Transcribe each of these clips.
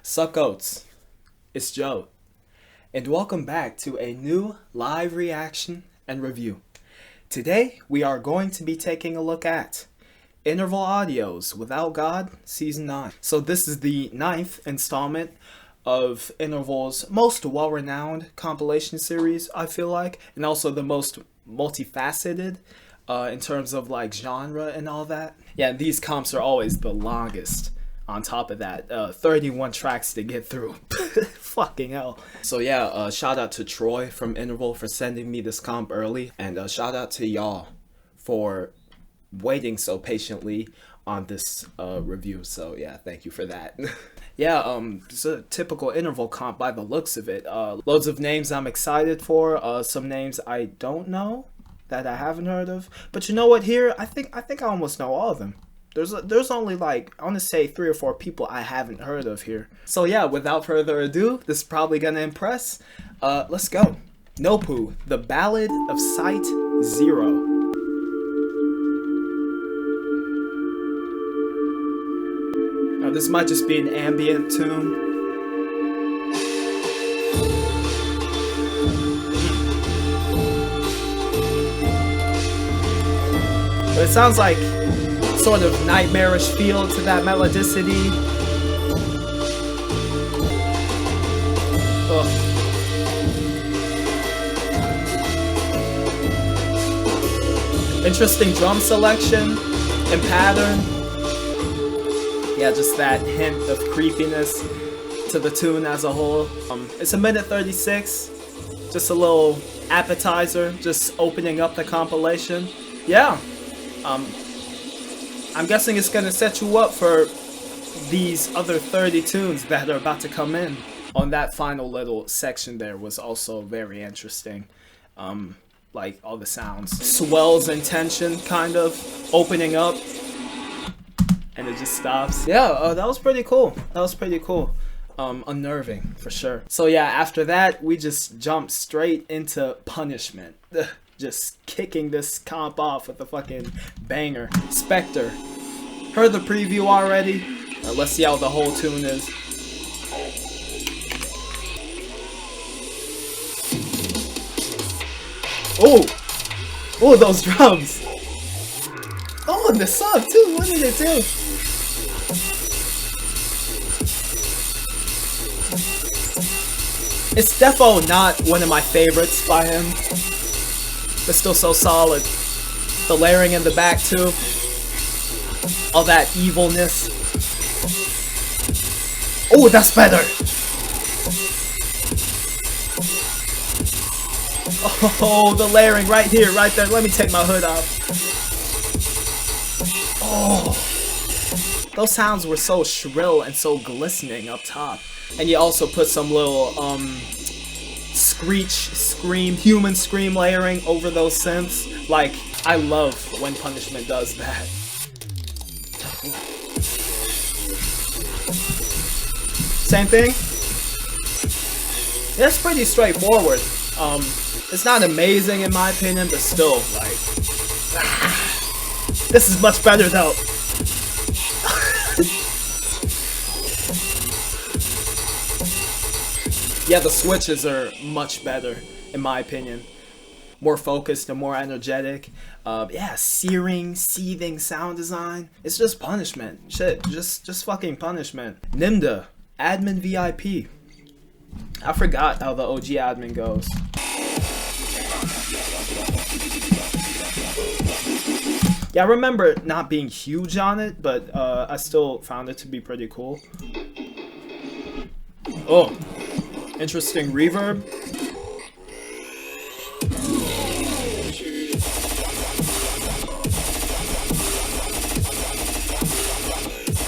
Sup goats, it's Joe, and welcome back to a new live reaction and review. Today we are going to be taking a look at Interval Audio's Without God Season 9. So this is the 9th installment of Interval's most well-renowned compilation series, I feel like, and also the most multifaceted in terms of like genre and all that. Yeah, these comps are always the longest. On top of that, 31 tracks to get through. Fucking hell. So yeah, shout out to Troy from Interval for sending me this comp early. And shout out to y'all for waiting so patiently on this review. So yeah, thank you for that. Yeah, it's a typical Interval comp by the looks of it. Loads of names I'm excited for. Some names I don't know that I haven't heard of. But you know what, here, I think I almost know all of them. There's only like, I want to say 3 or 4 people I haven't heard of here. So yeah, without further ado, this is probably gonna impress. Let's go. Nopu, the Ballad of Site 0. Now this might just be an ambient tune. But it sounds like sort of nightmarish feel to that melodicity. Ugh. Interesting drum selection and pattern. Yeah, just that hint of creepiness to the tune as a whole. It's 1:36. Just a little appetizer, just opening up the compilation. Yeah. I'm guessing it's gonna set you up for these other 30 tunes that are about to come in. On that final little section there was also very interesting. Like all the sounds. Swells in tension, kind of, opening up. And it just stops. Yeah, that was pretty cool. That was pretty cool. Unnerving, for sure. So yeah, after that, we just jumped straight into Punishment. Just kicking this comp off with a fucking banger. Specter. Heard the preview already. Let's see how the whole tune is. Oh! Oh, those drums! Oh, and the sub too! What did it do? It's defo not one of my favorites by him. But still so solid. The layering in the back too. All that evilness. Oh, that's better! Oh, the layering right here, right there. Let me take my hood off. Oh. Those sounds were so shrill and so glistening up top. And you also put some little, screech, scream, human scream layering over those synths. Like, I love when Punishment does that. Same thing? Yeah, it's pretty straightforward. It's not amazing in my opinion, but still, like, this is much better though. Yeah, the switches are much better, in my opinion. More focused and more energetic. Yeah, searing, seething sound design. It's just Punishment. Shit, just fucking Punishment. Nimda, Admin VIP. I forgot how the OG admin goes. Yeah, I remember not being huge on it, but I still found it to be pretty cool. Oh. Interesting reverb.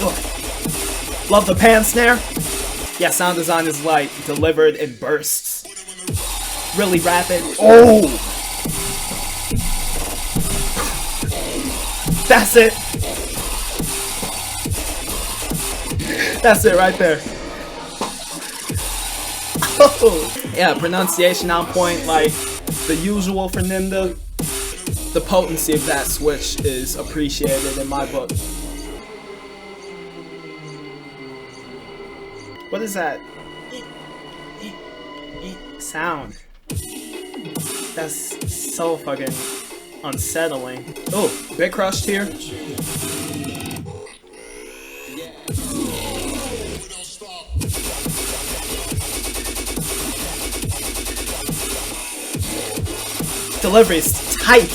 Ugh. Love the pan snare. Yeah, sound design is like delivered in bursts. Really rapid. Oh! That's it. That's it right there. Oh, yeah, pronunciation on point, like the usual for Nimda. The potency of that switch is appreciated in my book. What is that sound? That's so fucking unsettling. Oh, bit crushed here. Delivery's tight.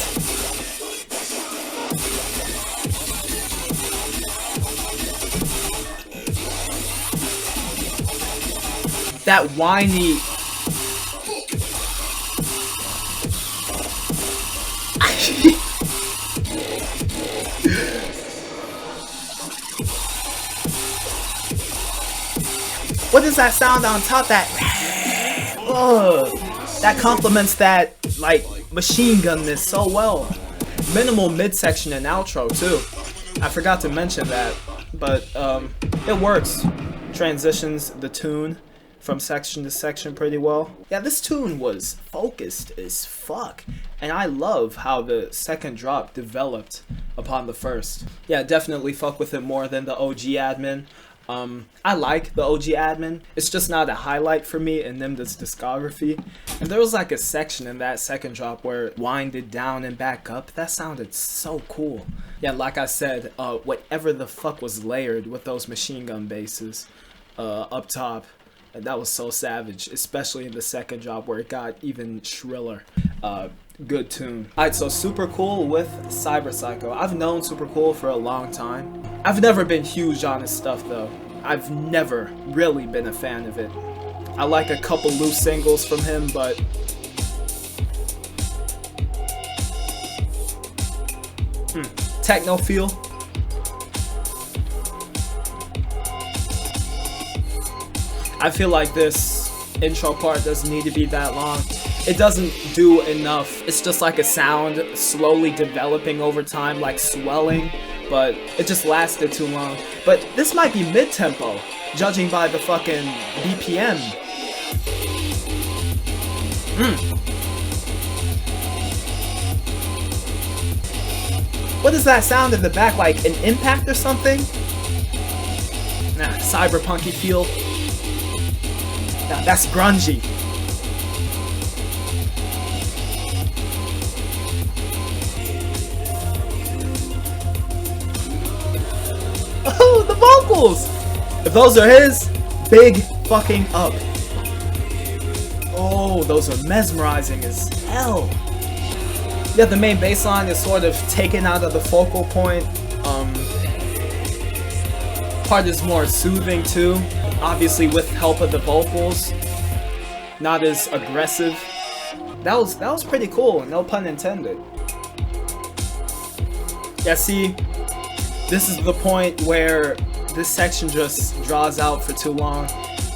That whiny. What is that sound on top? That. Ugh. That complements that, like, machine gunness so well. Minimal midsection and outro too. I forgot to mention that, but it works. Transitions the tune from section to section pretty well. Yeah, this tune was focused as fuck, and I love how the second drop developed upon the first. Yeah, definitely fuck with it more than the OG admin. I like the OG admin. It's just not a highlight for me in Nimda's discography. And there was like a section in that second drop where it winded down and back up. That sounded so cool. Yeah, like I said, whatever the fuck was layered with those machine gun basses up top, that was so savage, especially in the second drop where it got even shriller. Good tune. Alright, so Supercool with Cyberpsycho. I've known Supercool for a long time. I've never been huge on his stuff though. I've never really been a fan of it. I like a couple loose singles from him, but techno feel. I feel like this intro part doesn't need to be that long. It doesn't do enough. It's just like a sound slowly developing over time, like swelling, but it just lasted too long. But this might be mid-tempo, judging by the fucking BPM. What is that sound in the back, like an impact or something? Nah, cyberpunky feel. Nah, that's grungy. Oh, the vocals! If those are his, big fucking up. Oh, those are mesmerizing as hell. Yeah, the main bass line is sort of taken out of the focal point. Part is more soothing too. Obviously with help of the vocals. Not as aggressive. That was pretty cool, no pun intended. Yeah, see, this is the point where this section just draws out for too long.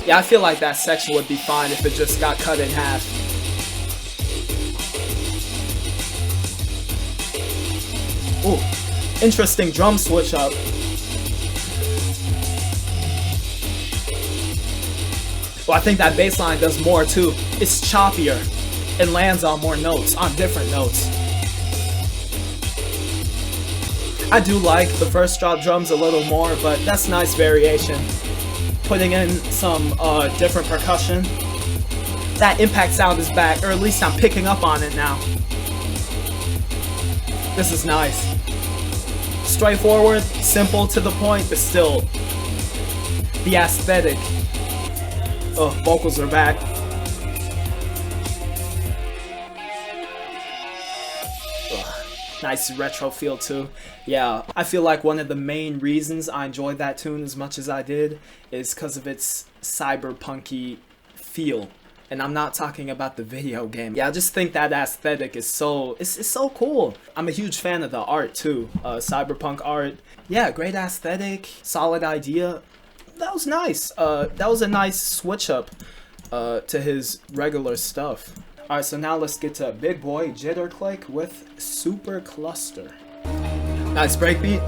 Yeah, I feel like that section would be fine if it just got cut in half. Ooh, interesting drum switch up. Well, I think that bass line does more too. It's choppier and lands on more notes, on different notes. I do like the first drop drums a little more, but that's nice variation. Putting in some different percussion. That impact sound is back, or at least I'm picking up on it now. This is nice. Straightforward, simple to the point, but still the aesthetic. Oh, vocals are back. Nice retro feel too. Yeah, I feel like one of the main reasons I enjoyed that tune as much as I did is because of its cyberpunky feel. And I'm not talking about the video game. Yeah, I just think that aesthetic is it's so cool. I'm a huge fan of the art too. Cyberpunk art. Yeah, great aesthetic, solid idea. That was nice. That was a nice switch up to his regular stuff. Alright, so now let's get to big boy Jitterclick with Supercluster. Nice breakbeat.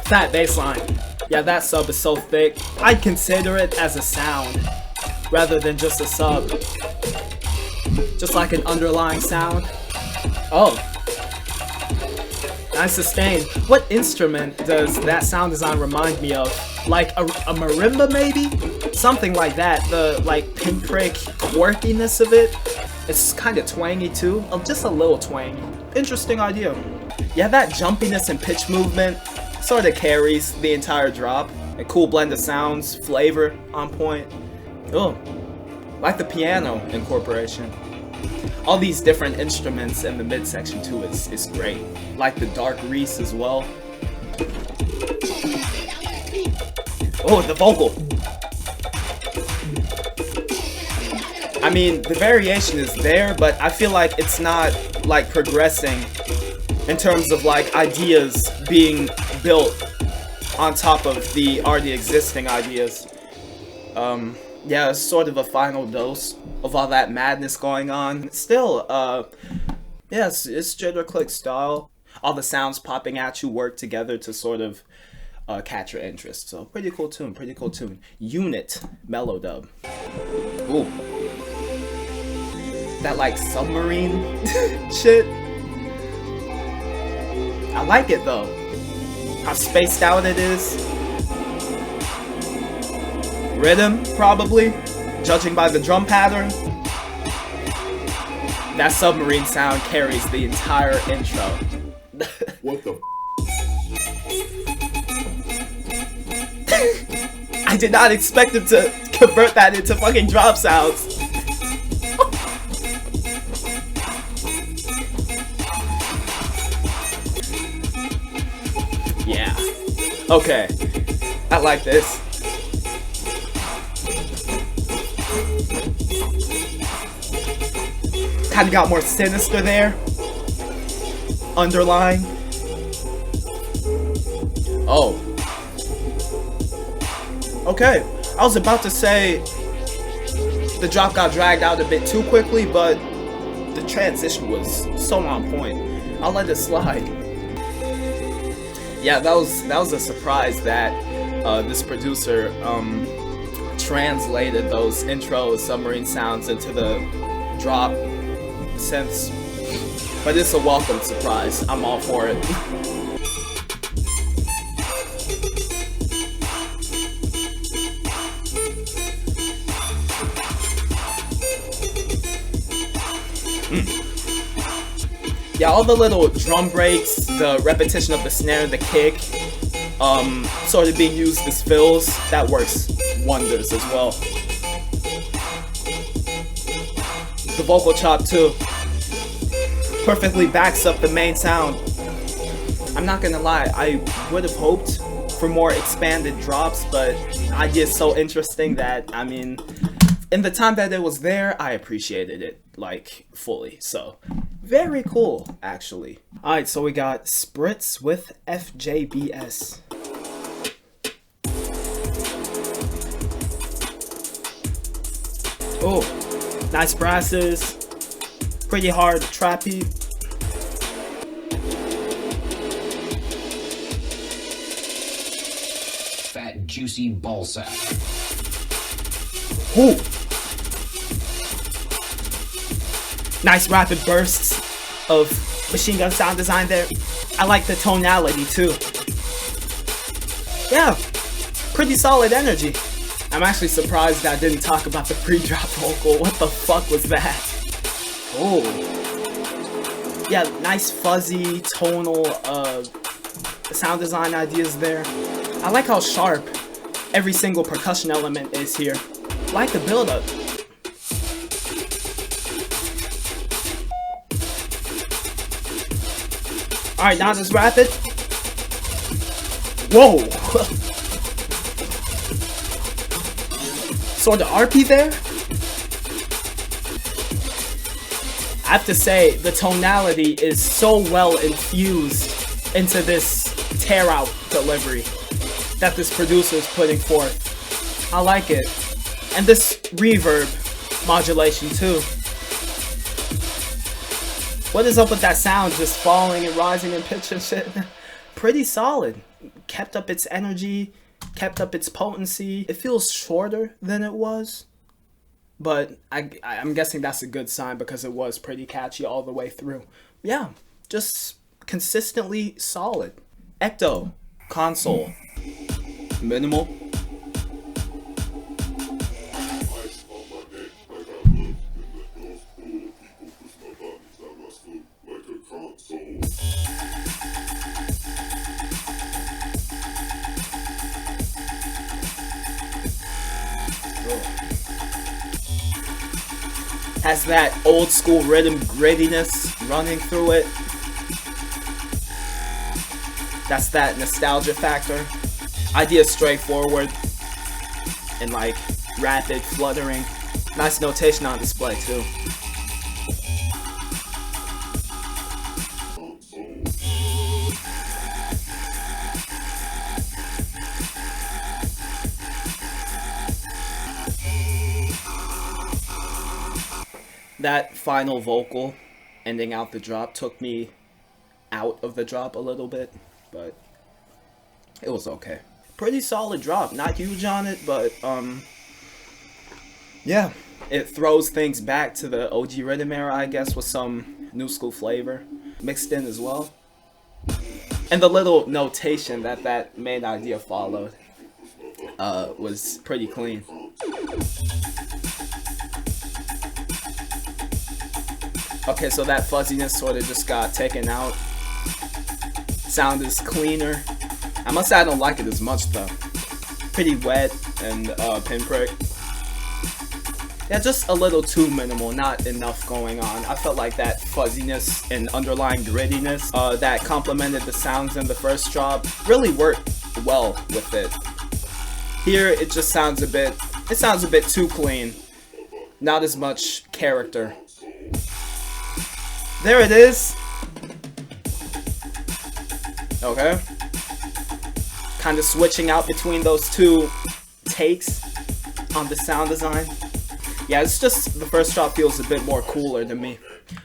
Fat bass line. Yeah, that sub is so thick. I'd consider it as a sound. rather than just a sub. Just like an underlying sound. Oh. Nice sustain. What instrument does that sound design remind me of? Like a marimba maybe? Something like that. The like pinprick quirkiness of it. It's kind of twangy too. Just a little twangy. Interesting idea. Yeah, that jumpiness and pitch movement sort of carries the entire drop. A cool blend of sounds, flavor on point. Oh, like the piano incorporation. All these different instruments in the midsection too is great. Like the dark Reese as well. Oh, the vocal. I mean, the variation is there, but I feel like it's not like progressing in terms of like ideas being built on top of the already existing ideas. Yeah, it's sort of a final dose of all that madness going on. Still, yeah, it's Jitterclick style. All the sounds popping at you work together to sort of catch your interest. So pretty cool tune, pretty cool tune. YUNIT Melodub. Ooh. That like submarine shit. I like it though. How spaced out it is. Rhythm, probably, judging by the drum pattern. That submarine sound carries the entire intro. What the I did not expect him to convert that into fucking drop sounds. Yeah. Okay. I like this. Kind of got more sinister there. Underlying. Oh. Okay. I was about to say the drop got dragged out a bit too quickly, but the transition was so on point. I'll let it slide. Yeah, that was a surprise that this producer translated those intro submarine sounds into the drop synths. But it's a welcome surprise. I'm all for it. Yeah, all the little drum breaks, the repetition of the snare, the kick, sort of being used as fills, that works wonders as well. The vocal chop too perfectly backs up the main sound. I'm not gonna lie, I would have hoped for more expanded drops, but the idea is so interesting that, I mean, in the time that it was there, I appreciated it, like, fully. So, very cool, actually. Alright, so we got SPRITZ with FJBS. Oh, nice brasses. Pretty hard trappy. Fat, juicy ballsack. Ooh. Nice rapid bursts of machine gun sound design there. I like the tonality too. Yeah, pretty solid energy. I'm actually surprised I didn't talk about the pre-drop vocal. What the fuck was that? Oh. Yeah, nice fuzzy tonal sound design ideas there. I like how sharp every single percussion element is here. Like the build-up. Alright, not as rapid. Whoa! Sort of RP there. I have to say, the tonality is so well infused into this tear-out delivery that this producer is putting forth. I like it. And this reverb modulation too. What is up with that sound just falling and rising in pitch and shit? Pretty solid. Kept up its energy, kept up its potency. It feels shorter than it was. but I'm guessing that's a good sign because it was pretty catchy all the way through. Yeah, just consistently solid. ECTO, console, minimal. Has that old school rhythm grittiness running through it. That's that nostalgia factor. Idea straightforward and like rapid fluttering. Nice notation on display too. That final vocal ending out the drop took me out of the drop a little bit, but it was okay. Pretty solid drop, not huge on it, but yeah, it throws things back to the OG rhythm era, I guess, with some new school flavor mixed in as well. And the little notation that that main idea followed was pretty clean. Okay, so that fuzziness sort of just got taken out. Sound is cleaner. I must say I don't like it as much though. Pretty wet and pinprick. Yeah, just a little too minimal, not enough going on. I felt like that fuzziness and underlying grittiness that complemented the sounds in the first drop really worked well with it. Here it just sounds a bit too clean. Not as much character. There it is. Okay. Kind of switching out between those two takes on the sound design. Yeah, it's just the first drop feels a bit more cooler to me.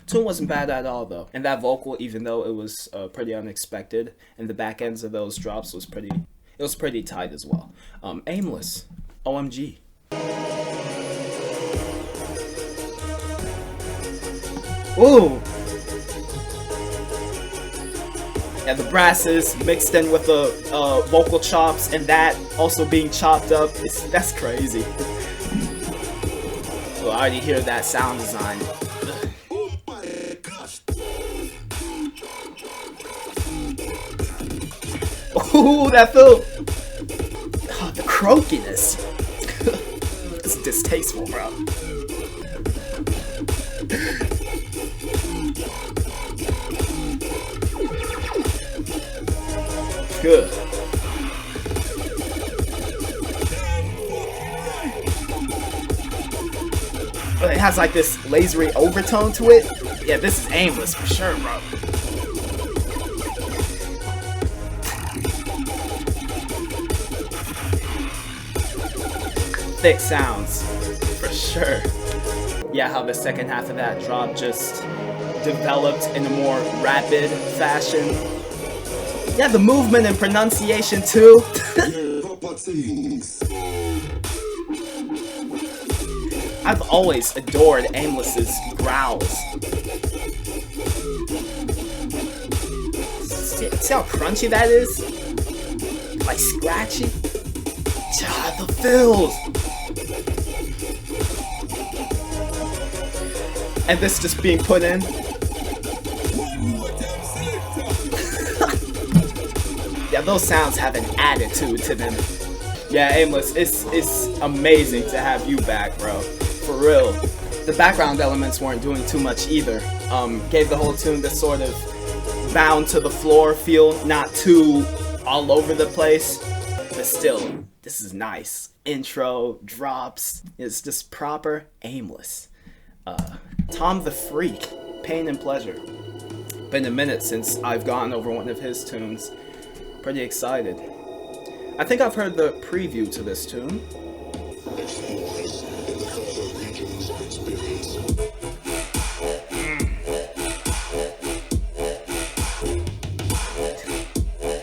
Tune wasn't bad at all though. And that vocal, even though it was pretty unexpected, and the back ends of those drops was pretty tight as well. Aimless. OMG. Ooh! Yeah, the brasses mixed in with the vocal chops and that also being chopped up, that's crazy. So I already hear that sound design. Ooh, that feel. Oh, the croakiness. It's distasteful, bro. Good. But it has like this lasery overtone to it. Yeah, this is Aimless for sure, bro. Thick sounds, for sure. Yeah, how the second half of that drop just developed in a more rapid fashion. Yeah, the movement and pronunciation too. I've always adored Aimless's growls. See how crunchy that is? Like scratchy? The fills! And this just being put in. Yeah, those sounds have an attitude to them. Yeah, Aimless, it's amazing to have you back, bro. For real. The background elements weren't doing too much either. Gave the whole tune this sort of bound to the floor feel, not too all over the place, but still, this is nice. Intro, drops, it's just proper Aimless. Tom the Freak, Pain and Pleasure. Been a minute since I've gone over one of his tunes. Pretty excited. I think I've heard the preview to this tune.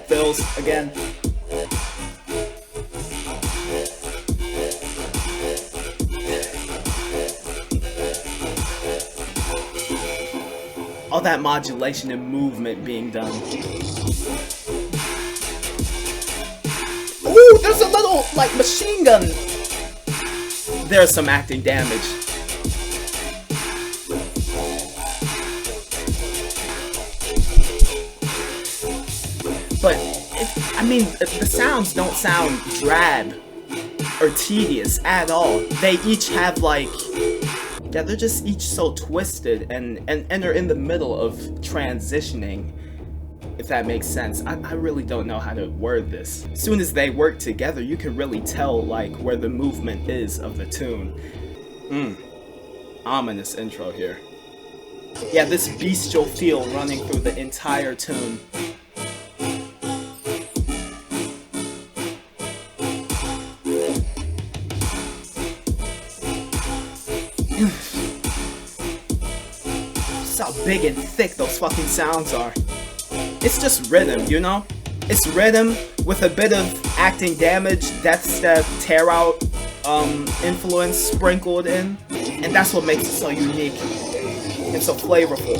Fills again. all that modulation and movement being done. Ooh, there's a little, like, machine gun. There's some acting damage. But, I mean, the sounds don't sound drab or tedious at all. They each have, like, yeah, they're just each so twisted and they're in the middle of transitioning, if that makes sense. I really don't know how to word this. As soon as they work together, you can really tell, like, where the movement is of the tune. Ominous intro here. Yeah, this bestial feel running through the entire tune. Just how big and thick those fucking sounds are. It's just rhythm, you know? It's rhythm with a bit of acting damage, death step, tear out influence sprinkled in, and that's what makes it so unique and so flavorful.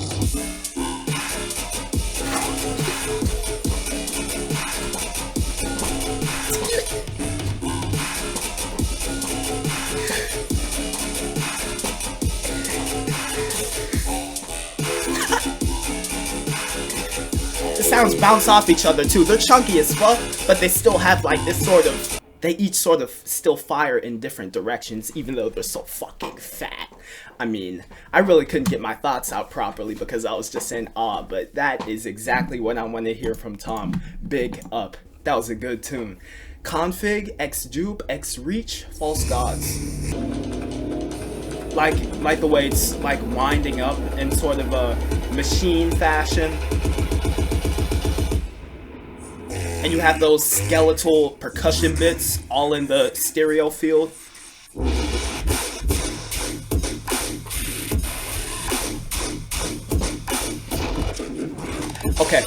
The sounds bounce off each other too. They're chunky as fuck, but they still have like this sort of, they each sort of still fire in different directions, even though they're so fucking fat. I mean, I really couldn't get my thoughts out properly because I was just in awe, but that is exactly what I want to hear from Tom. Big up. That was a good tune. Config, X Jupe, X Reach, False Gods. Like the way it's like winding up in sort of a machine fashion. And you have those skeletal percussion bits all in the stereo field. Okay,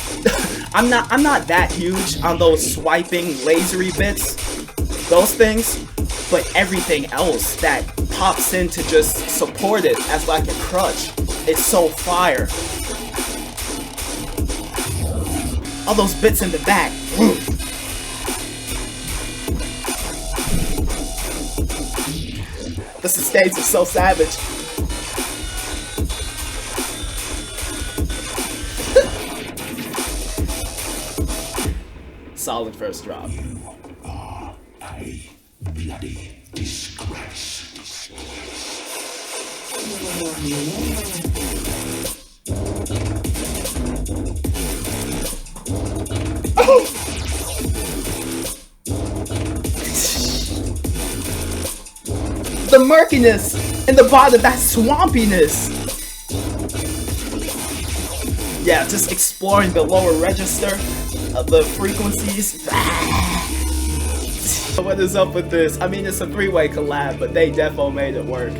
I'm not that huge on those swiping lasery bits, those things, but everything else that pops in to just support it as like a crutch, it's so fire. All those bits in the back. The sustains are so savage. Solid first drop. You are a bloody disgrace. The murkiness and the bottom, that swampiness. Yeah, just exploring the lower register of the frequencies. What is up with this? I mean, it's a three-way collab, but they defo made it work.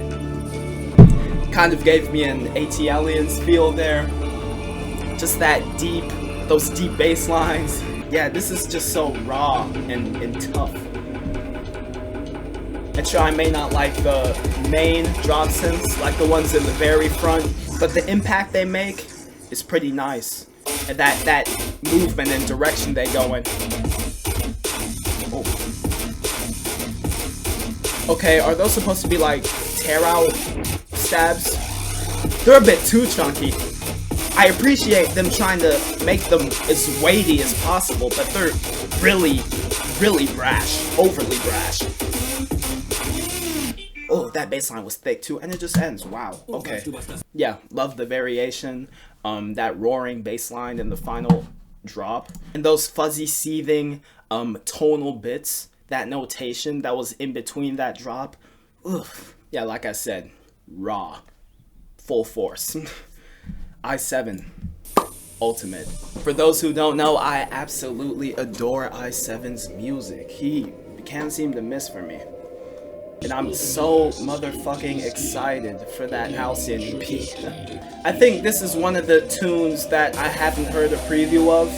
Kind of gave me an AT-Aliens feel there. Just that deep, those deep bass lines. Yeah, this is just so raw and tough. And sure, I may not like the main drop synths, like the ones in the very front, but the impact they make is pretty nice. And that movement and direction they go in. Oh. Okay, are those supposed to be like tear out stabs? They're a bit too chunky. I appreciate them trying to make them as weighty as possible, but they're really, really brash, overly brash. Oh, that bassline was thick too, and it just ends. Wow. Okay. Yeah, love the variation. That roaring bassline in the final drop, and those fuzzy, seething, tonal bits. That notation that was in between that drop. Ugh. Yeah, like I said, raw, full force. i7 Ultimate. For those who don't know, I absolutely adore i7's music. He can't seem to miss for me. And I'm so motherfucking excited for that Halcyon EP. I think this is one of the tunes that I haven't heard a preview of.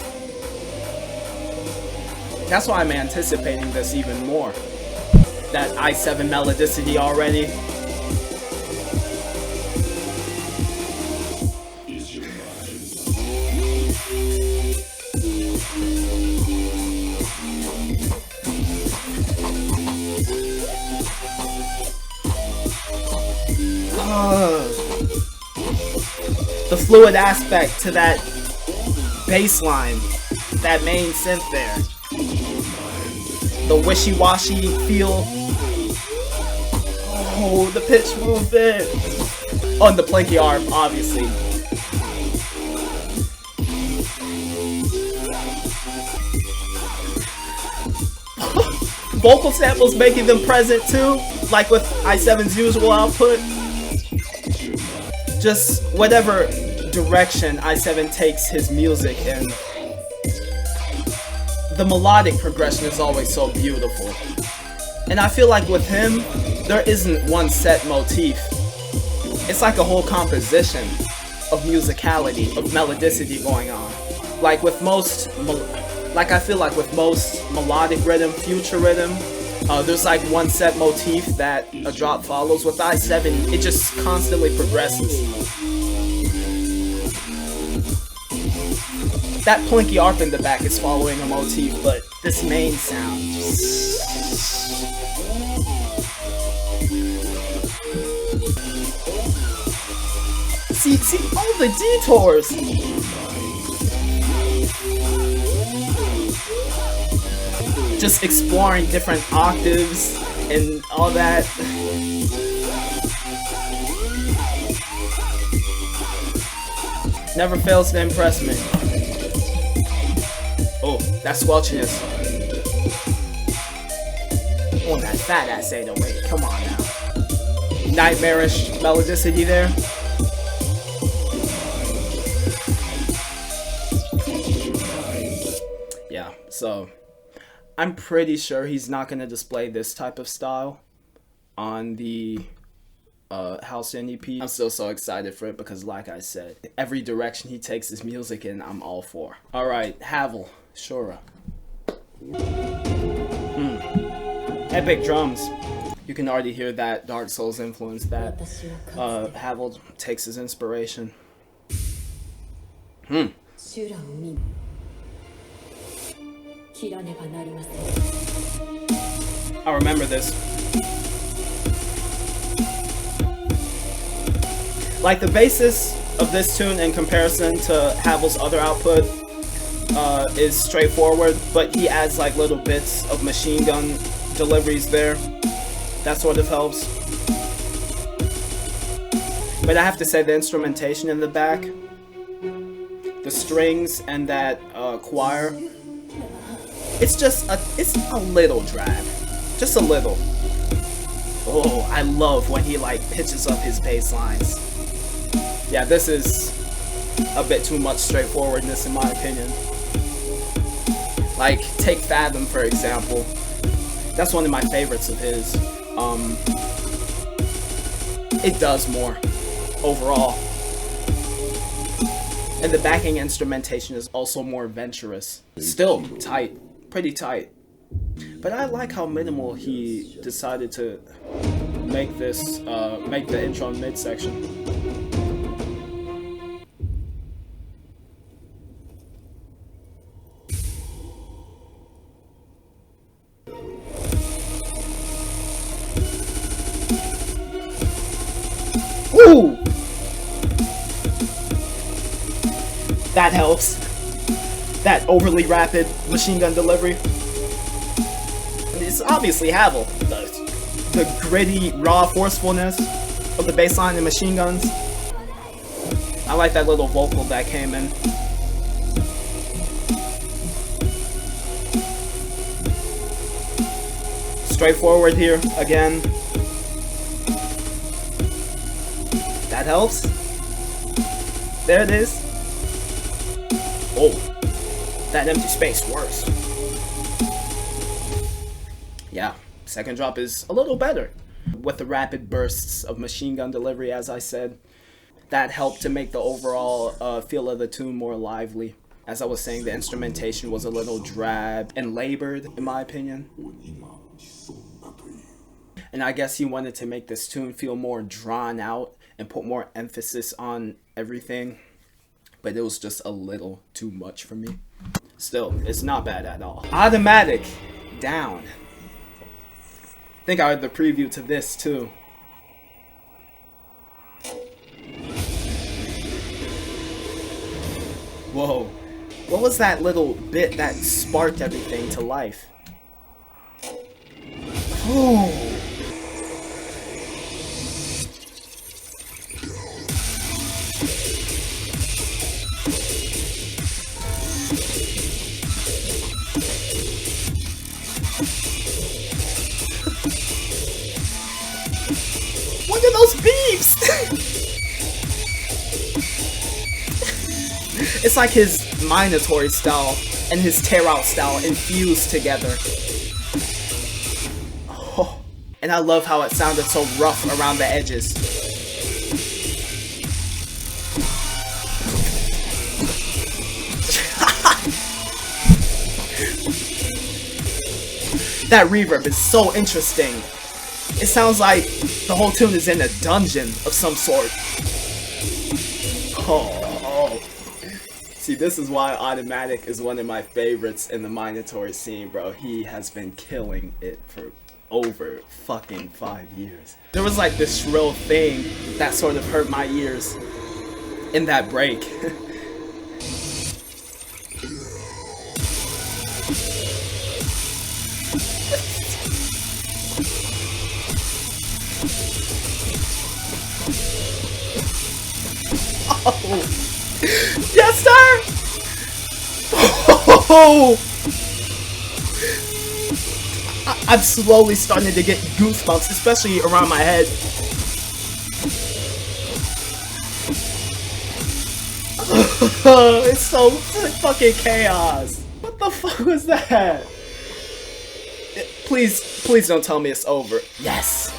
That's why I'm anticipating this even more. That i7 melodicity already. Is your mind The fluid aspect to that bass line, that main synth there. The wishy-washy feel. Oh, the pitch movement. On the plinky arm, obviously. Vocal samples making them present too, like with i7's usual output. Just whatever direction i7 takes his music in, the melodic progression is always so beautiful. And I feel like with him, there isn't one set motif. It's like a whole composition of musicality, of melodicity going on. Like with most, I feel like with most melodic rhythm, future rhythm, there's like one set motif that a drop follows. With i7, it just constantly progresses. That plinky arp in the back is following a motif, but this main sound just... See all the detours! Just exploring different octaves and all that. Never fails to impress me. Oh, that squelchiness. Oh, that fat ass 808. Come on now. Nightmarish melodicity there. Yeah, so I'm pretty sure he's not going to display this type of style on the House EP. I'm still so excited for it because, like I said, every direction he takes his music in, I'm all for. Alright, Havel, Shura. Epic drums. You can already hear that Dark Souls influence that Havel takes his inspiration. I remember this. Like, the basis of this tune in comparison to Havel's other output is straightforward, but he adds like little bits of machine gun deliveries there. That sort of helps. But I have to say, the instrumentation in the back, the strings and that choir, it's a little drab. Just a little. Oh, I love when he like pitches up his bass lines. Yeah, this is a bit too much straightforwardness in my opinion. Like, take Fathom for example. That's one of my favorites of his. It does more overall. And the backing instrumentation is also more adventurous. Still tight, pretty tight. But I like how minimal he decided to make this, make the intro and midsection. Ooh! That helps. That overly rapid machine gun delivery. It's obviously Havel. The gritty, raw forcefulness of the bassline and machine guns. I like that little vocal that came in. Straightforward here, again. That helps. There it is. Oh, that empty space works. Yeah, second drop is a little better. With the rapid bursts of machine gun delivery, as I said, that helped to make the overall feel of the tune more lively. As I was saying, the instrumentation was a little drab and labored, in my opinion. And I guess he wanted to make this tune feel more drawn out and put more emphasis on everything. But it was just a little too much for me. Still, it's not bad at all. Automatik, down. I think I had the preview to this too. was that little bit that sparked everything to life? Oh. Look at those beeps! It's like his Minotaur style and his tear out style infused together. Oh, and I love how it sounded so rough around the edges. That reverb is so interesting. It sounds like the whole tune is in a dungeon of some sort. Oh. See, this is why Automatik is one of my favorites in the Minotaur scene, bro. He has been killing it for over fucking 5 years. There was like this shrill thing that sort of hurt my ears in that break. Oh. Yes, sir! Oh! I'm slowly starting to get goosebumps, especially around my head. It's so fucking chaos. What the fuck was that? Please don't tell me it's over. Yes!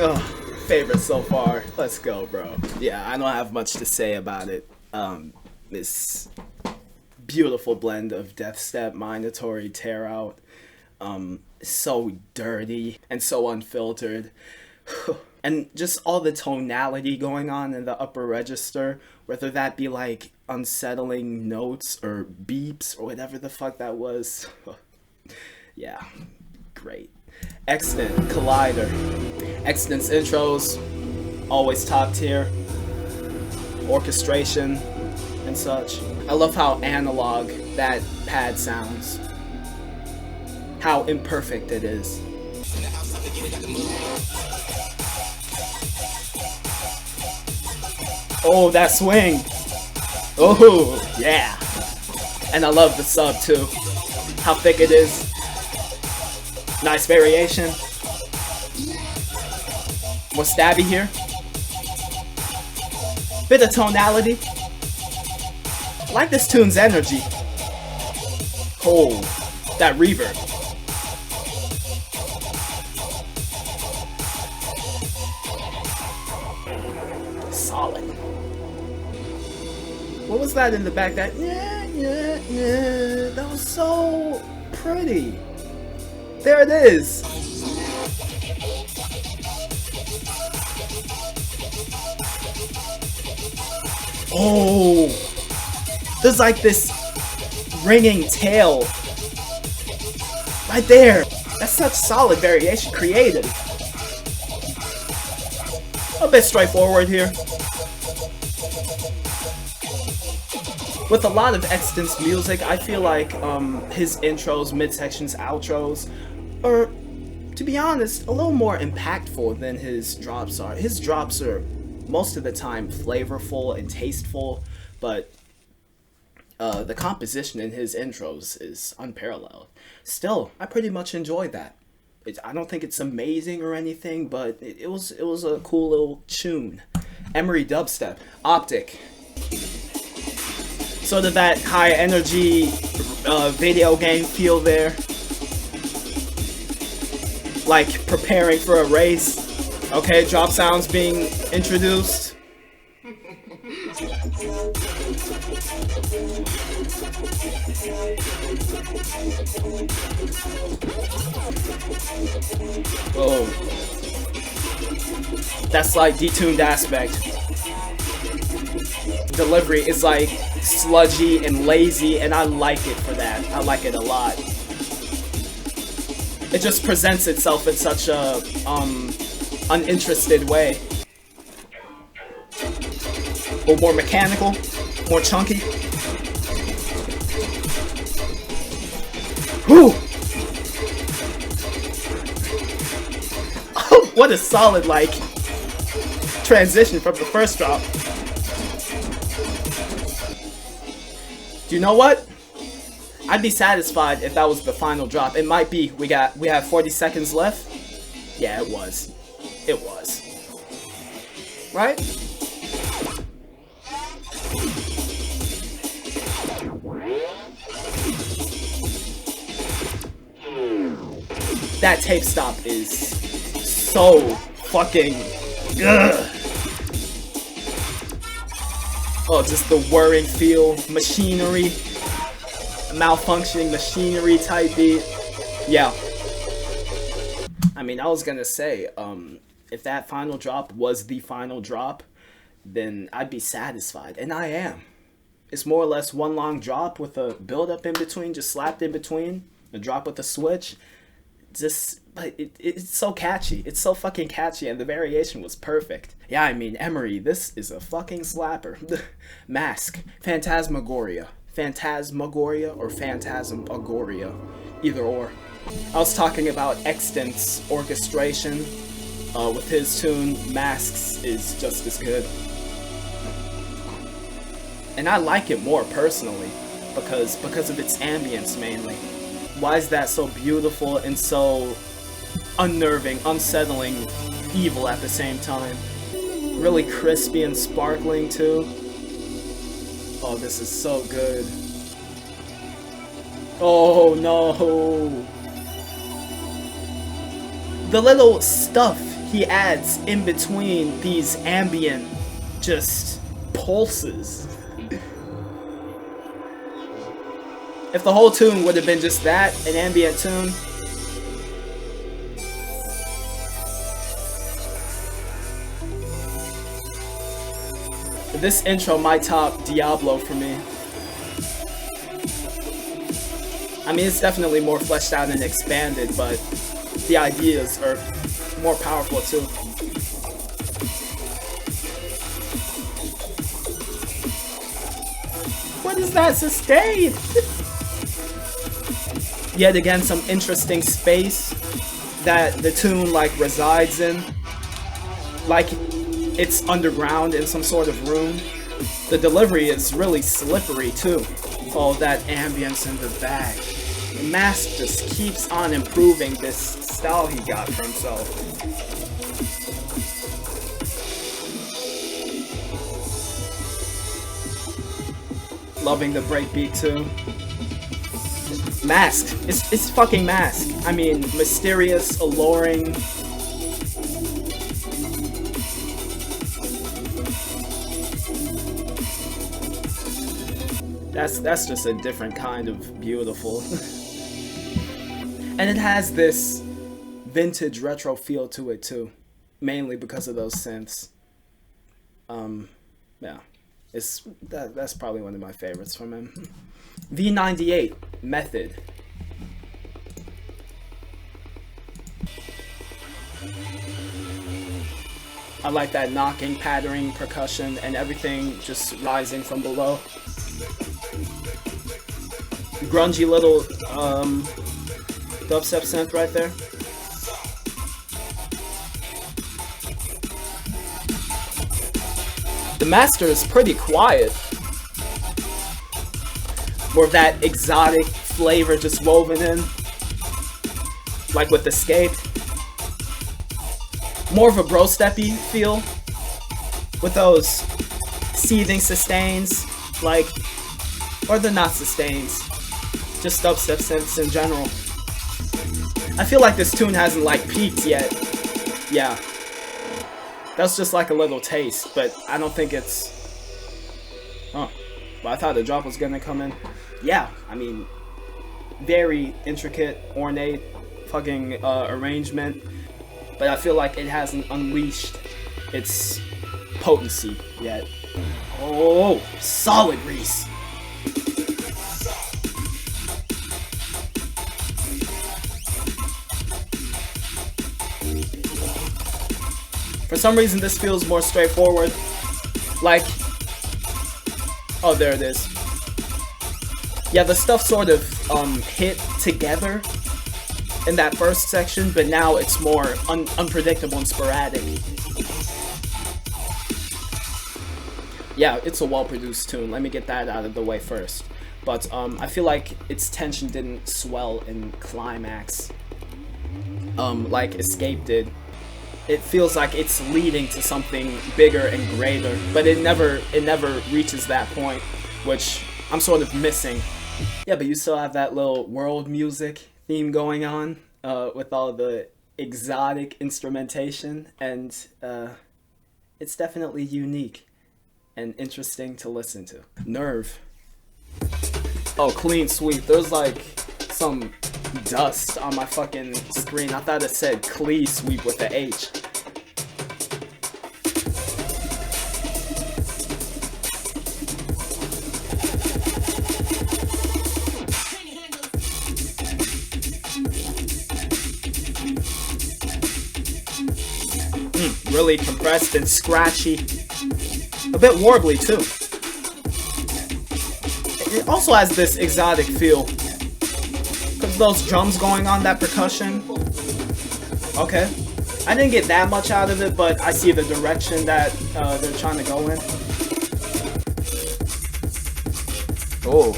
Oh, favorite so far. Let's go, bro. Yeah, I don't have much to say about it. This beautiful blend of Death Step, Minotaur, Tear Out. So dirty and so unfiltered. And just all the tonality going on in the upper register, whether that be like unsettling notes or beeps or whatever the fuck that was. Yeah, great. Extant, Collider. Extant's intros, always top tier. Orchestration and such. I love how analog that pad sounds. How imperfect it is. Oh, that swing! Oh, yeah! And I love the sub too. How thick it is. Nice variation. More stabby here. Bit of tonality. I like this tune's energy. Oh, that reverb. Solid. What was that in the back? That that was so pretty. There it is. Oh, there's like this ringing tail right there. That's such solid variation, creative. A bit straightforward here. With a lot of Extant's music, I feel like his intros, midsections, outros are, to be honest, a little more impactful than his drops are. His drops are most of the time flavorful and tasteful, but the composition in his intros is unparalleled. Still, I pretty much enjoy that. I don't think it's amazing or anything, but it was a cool little tune. Emery dubstep, Optic. Sort of that high energy video game feel there. Like preparing for a race. Okay, drop sounds being introduced. Oh. That slight detuned aspect. Delivery is like sludgy and lazy, and I like it for that. I like it a lot. It just presents itself in such a uninterested way. Or more mechanical, more chunky. Whew! Oh, what a solid, like, transition from the first drop. Do you know what? I'd be satisfied if that was the final drop. It might be. We have 40 seconds left. Yeah, it was. It was. Right? That tape stop is so fucking ugh. Oh, just the whirring feel, machinery, malfunctioning machinery type beat. Yeah. I mean, I was gonna say, if that final drop was the final drop, then I'd be satisfied, and I am. It's more or less one long drop with a build-up in between, just slapped in between, a drop with a switch. But it's so catchy. It's so fucking catchy, and the variation was perfect. Yeah, I mean, Emery, this is a fucking slapper. Masq, Phantasmagoria. Phantasmagoria or Phantasmagoria. Either or. I was talking about Extant's orchestration. With his tune, Masq's is just as good. And I like it more personally, because of its ambience mainly. Why is that so beautiful and so unnerving, unsettling, evil at the same time? Really crispy and sparkling too. Oh, this is so good. Oh no. The little stuff he adds in between these ambient just pulses. If the whole tune would have been just that, an ambient tune. This intro might top Diablo for me. I mean, it's definitely more fleshed out and expanded, but the ideas are more powerful too. What is that sustain? Yet again, some interesting space that the tune like resides in. Like it's underground in some sort of room. The delivery is really slippery too. All that ambience in the back. Masq just keeps on improving this style he got for himself. Loving the breakbeat too. Masq. It's fucking Masq. I mean, mysterious, alluring. That's just a different kind of beautiful. And it has this vintage retro feel to it too, mainly because of those synths. Yeah, that's probably one of my favorites from him. V98 Method. I like that knocking, pattering, percussion, and everything just rising from below. Grungy little dubstep synth right there. The master is pretty quiet. More of that exotic flavor just woven in. Like with Escape. More of a bro-steppy feel. With those seething sustains. Like, or they're not sustains. Just dubstep synths in general. I feel like this tune hasn't like peaked yet. Yeah. That's just like a little taste, but I don't think it's... Oh. But I thought the drop was gonna come in. Yeah, I mean, very intricate, ornate, fucking arrangement. But I feel like it hasn't unleashed its potency yet. Oh, solid Reese. For some reason, this feels more straightforward. Like, oh, there it is. Yeah, the stuff sort of hit together in that first section, but now it's more unpredictable and sporadic. Yeah, it's a well-produced tune. Let me get that out of the way first. But I feel like its tension didn't swell in climax like Escape did. It feels like it's leading to something bigger and greater, but it never reaches that point, which I'm sort of missing. Yeah, but you still have that little world music theme going on with all the exotic instrumentation, and it's definitely unique and interesting to listen to. NRVE. Oh, clean sweep. There's like some dust on my fucking screen. I thought it said clean sweep with the H. Really compressed and scratchy. A bit warbly too. It also has this exotic feel. Cause those drums going on, that percussion. Okay. I didn't get that much out of it, but I see the direction that they're trying to go in. Oh.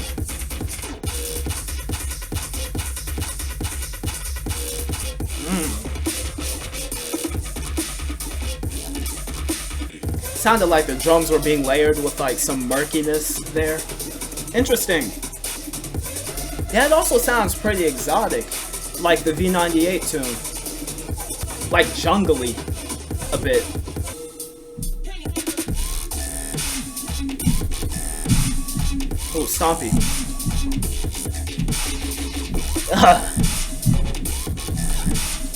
Sounded like the drums were being layered with like some murkiness there. Interesting. Yeah, it also sounds pretty exotic, like the V98 tune. Like jungly a bit. Oh, Stompy.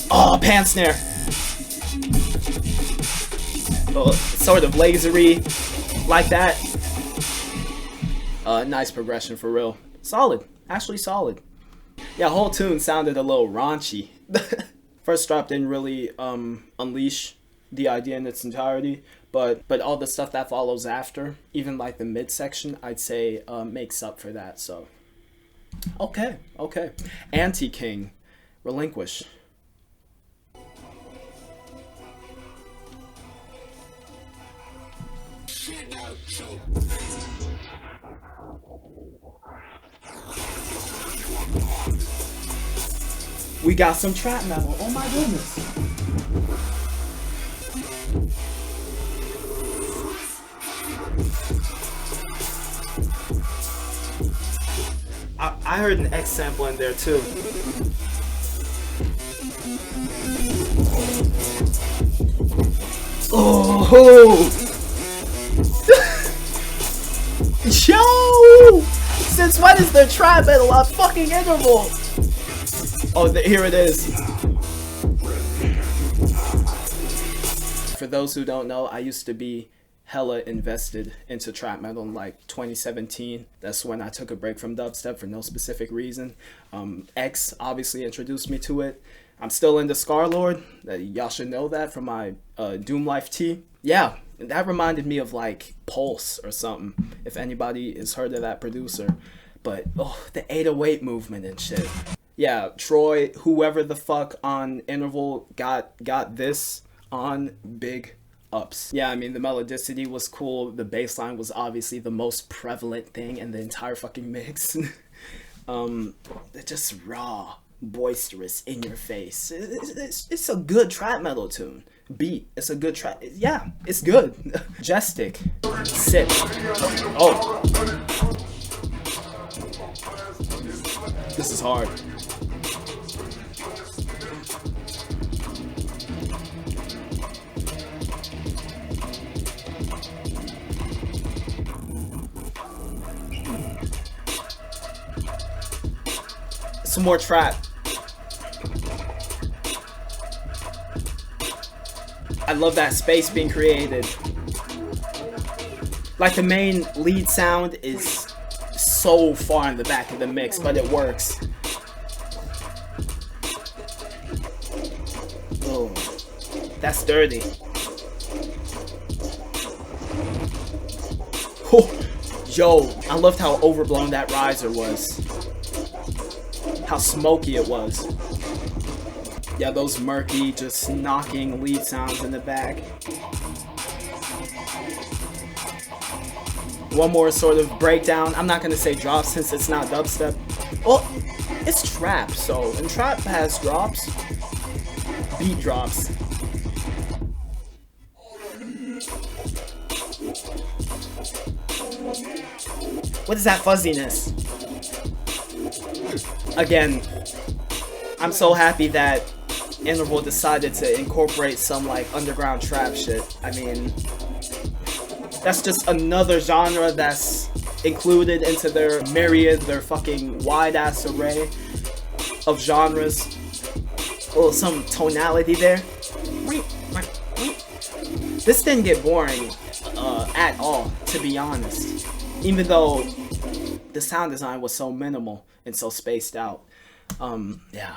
Oh, pan snare. Oh, sort of lasery, like that. Nice progression for real. Solid, actually solid. Yeah, whole tune sounded a little raunchy. First drop didn't really unleash the idea in its entirety, but all the stuff that follows after, even like the midsection, I'd say makes up for that. So, okay. Antikvng, Relinquish. We got some trap metal. Oh my goodness. I heard an X sample in there too. Oh! Yo! Since when is there trap metal on fucking interval? Oh, here it is. For those who don't know, I used to be hella invested into trap metal in like 2017. That's when I took a break from dubstep for no specific reason. X obviously introduced me to it. I'm still into Scarlord. Y'all should know that from my Doom Life tee. Yeah, that reminded me of like Pulse or something, if anybody has heard of that producer. But oh, the 808 movement and shit. Yeah, Troy, whoever the fuck on Interval got this on, big ups. Yeah, I mean, the melodicity was cool. The bass line was obviously the most prevalent thing in the entire fucking mix. They're just raw, boisterous, in your face. It's a good trap metal tune. Beat, it's a good trap. Yeah, it's good. Jestic, sick. Oh. This is hard. Some more trap. I love that space being created. Like the main lead sound is so far in the back of the mix, but it works. Oh, that's dirty. Oh, yo, I loved how overblown that riser was. How smoky it was. Yeah, those murky, just knocking lead sounds in the back. One more sort of breakdown. I'm not gonna say drop since it's not dubstep. Well, it's trap, so, and trap has drops. Beat drops. What is that fuzziness? Again, I'm so happy that Interval decided to incorporate some like underground trap shit. I mean, that's just another genre that's included into their myriad, their fucking wide ass array of genres. Oh, some tonality there. This didn't get boring at all, to be honest. Even though the sound design was so minimal and so spaced out. Yeah.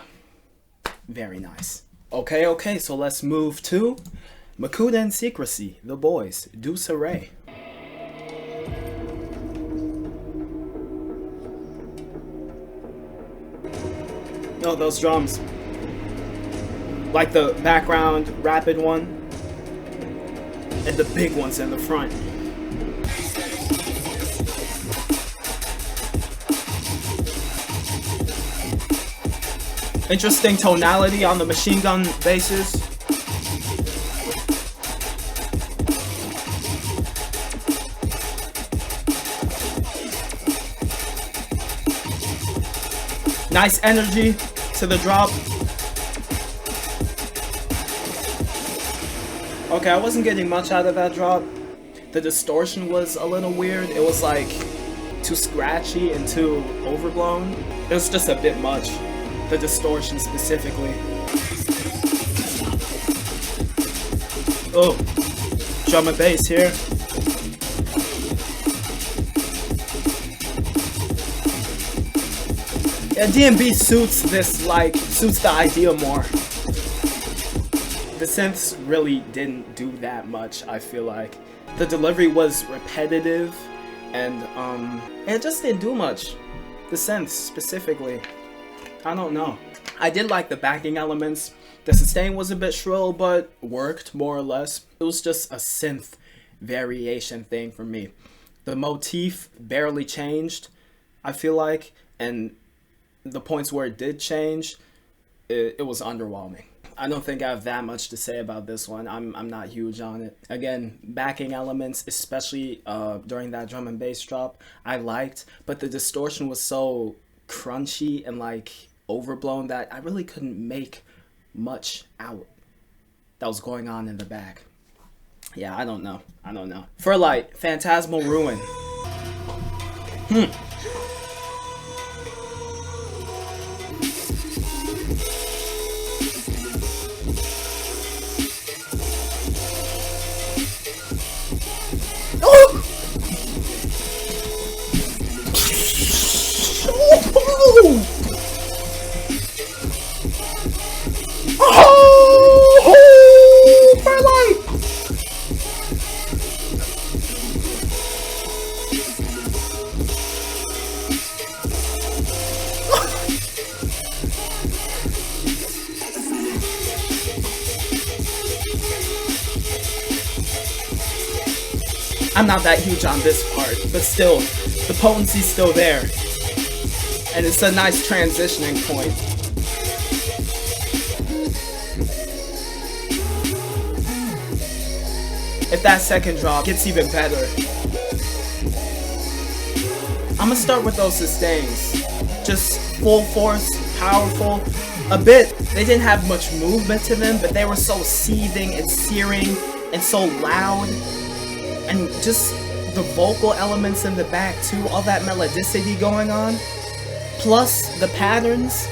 Very nice. Okay, so let's move to MVKUTA and Secrecy, the boys, Deus Irae. Oh, those drums. Like the background rapid one and the big ones in the front. Interesting tonality on the machine gun basses. Nice energy to the drop. Okay, I wasn't getting much out of that drop. The distortion was a little weird. It was like too scratchy and too overblown. It was just a bit much. The distortion specifically. Oh, drum and bass here. Yeah, D&B suits this, like, suits the idea more. The synths really didn't do that much, I feel like. The delivery was repetitive, and it just didn't do much. The synths, specifically. I don't know. I did like the backing elements. The sustain was a bit shrill, but worked more or less. It was just a synth variation thing for me. The motif barely changed, I feel like, and the points where it did change, it was underwhelming. I don't think I have that much to say about this one. I'm not huge on it. Again, backing elements, especially during that drum and bass drop, I liked, but the distortion was so crunchy and like overblown that I really couldn't make much out that was going on in the back. Yeah, I don't know. Ferlite, Phantasmal Ruin. I'm not that huge on this part, but still, the potency's still there. And it's a nice transitioning point. If that second drop gets even better. I'm gonna start with those sustains. Just full force, powerful. A bit, they didn't have much movement to them, but they were so seething and searing and so loud. And just the vocal elements in the back too, all that melodicity going on, plus the patterns,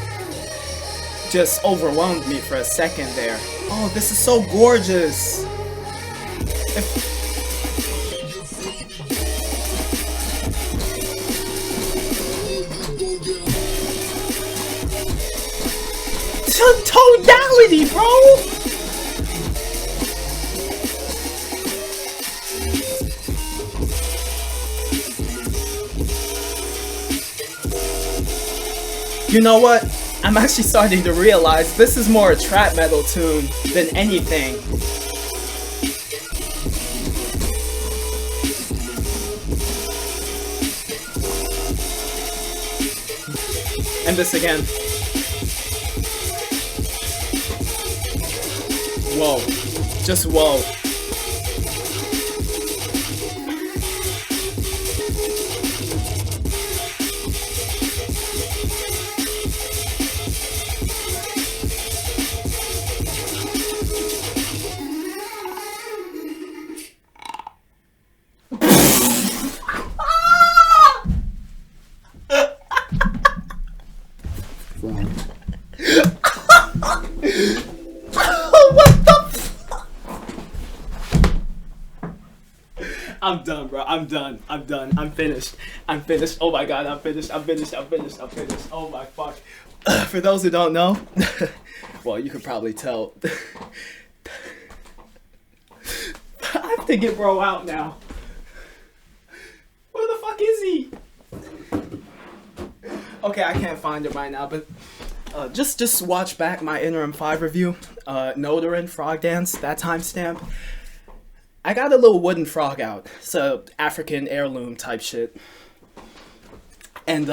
just overwhelmed me for a second there. Oh, this is so gorgeous. Tonality, bro! You know what? I'm actually starting to realize this is more a trap metal tune than anything. And this again. Whoa. Just whoa. I'm done, bro. I'm done. I'm finished. Oh my god, I'm finished. Oh my fuck. For those who don't know, well, you could probably tell. I have to get bro out now. Where the fuck is he? Okay, I can't find him right now, but just watch back my Interim 5 review. Notarin, Frog Dance, that timestamp. I got a little wooden frog out. So African heirloom type shit. And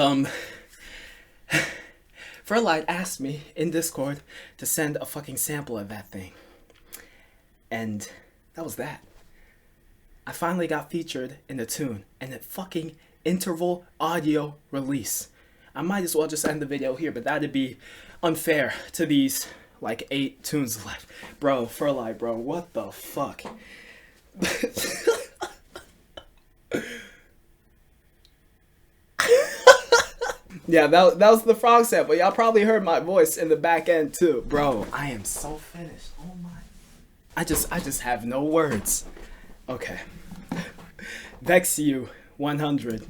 Ferlite asked me in Discord to send a fucking sample of that thing. And that was that. I finally got featured in the tune and a fucking interval audio release. I might as well just end the video here, but that'd be unfair to these like 8 tunes left. Bro, Ferlite, bro, what the fuck? Yeah, that was the frog sample. Y'all probably heard my voice in the back end too. Bro, I am so finished. Oh my. I just have no words. Okay. Vex you 100.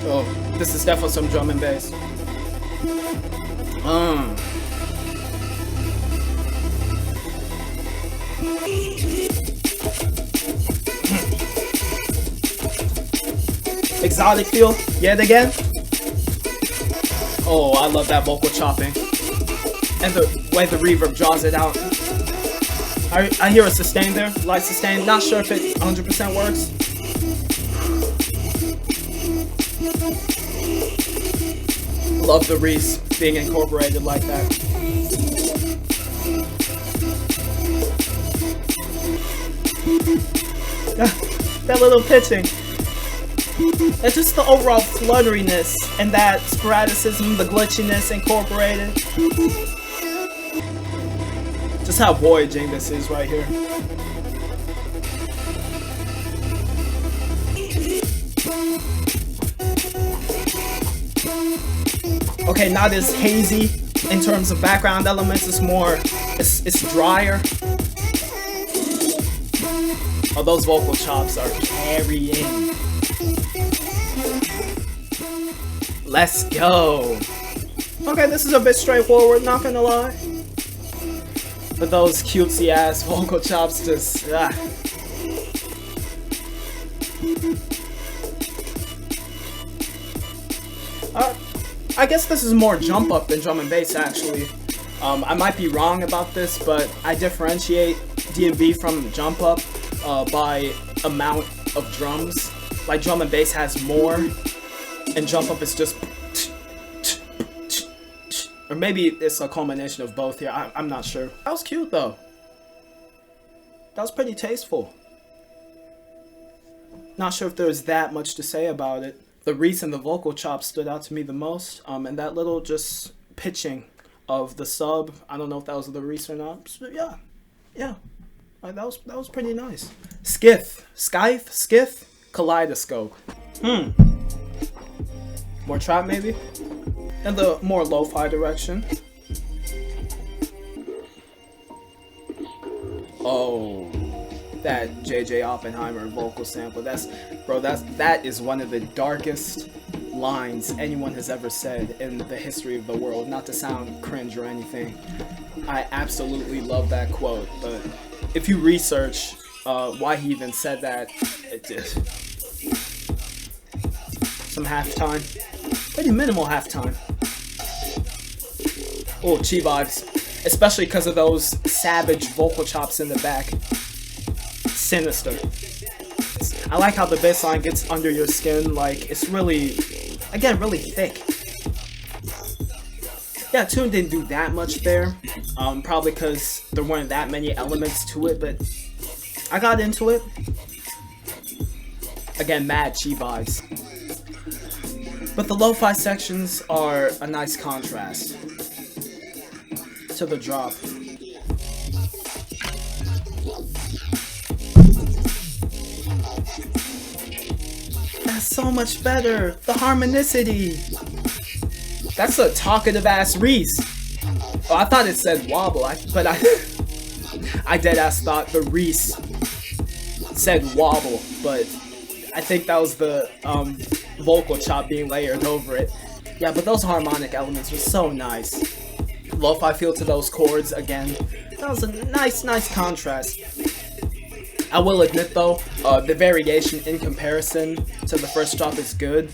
Oh, this is definitely some drum and bass. Exotic feel yet again. Oh, I love that vocal chopping and the way the reverb draws it out. I hear a sustain there, light sustain. Not sure if it 100% works. Love the Reese being incorporated like that. That little pitching. And just the overall flutteriness and that sporadicism, the glitchiness incorporated. Just how voyaging this is right here. Okay, not as hazy in terms of background elements. It's more, it's drier. Oh, those vocal chops are carrying. Let's go. Okay, this is a bit straightforward, not gonna lie. But those cutesy ass vocal chops just, I guess this is more jump up than drum and bass actually. I might be wrong about this, but I differentiate D&B from jump up by amount of drums. Like drum and bass has more, and jump up is just, or maybe it's a culmination of both here. I'm not sure. That was cute though. That was pretty tasteful. Not sure if there was that much to say about it. The Reese and the vocal chops stood out to me the most, and that little just pitching of the sub. I don't know if that was the Reese or not. But yeah, that was pretty nice. Skiff, Kaleidoscope. More trap maybe, and the more lo-fi direction. Oh, that JJ Oppenheimer vocal sample. That is one of the darkest lines anyone has ever said in the history of the world. Not to sound cringe or anything, I absolutely love that quote. But if you research why he even said that, it just some halftime. Pretty minimal halftime. Oh, chi vibes. Especially because of those savage vocal chops in the back. Sinister. I like how the bass line gets under your skin, like, it's really, again, really thick. Yeah, tune didn't do that much there, probably because there weren't that many elements to it, but I got into it. Again, mad chi vibes. But the lo-fi sections are a nice contrast to the drop. That's so much better. The harmonicity. That's a talkative ass Reese. Oh, I thought it said wobble, but I dead ass thought the Reese said wobble, but I think that was the vocal chop being layered over it. Yeah, but those harmonic elements were so nice. Lo-fi feel to those chords again. That was a nice contrast. I will admit though, the variation in comparison to the first drop is good,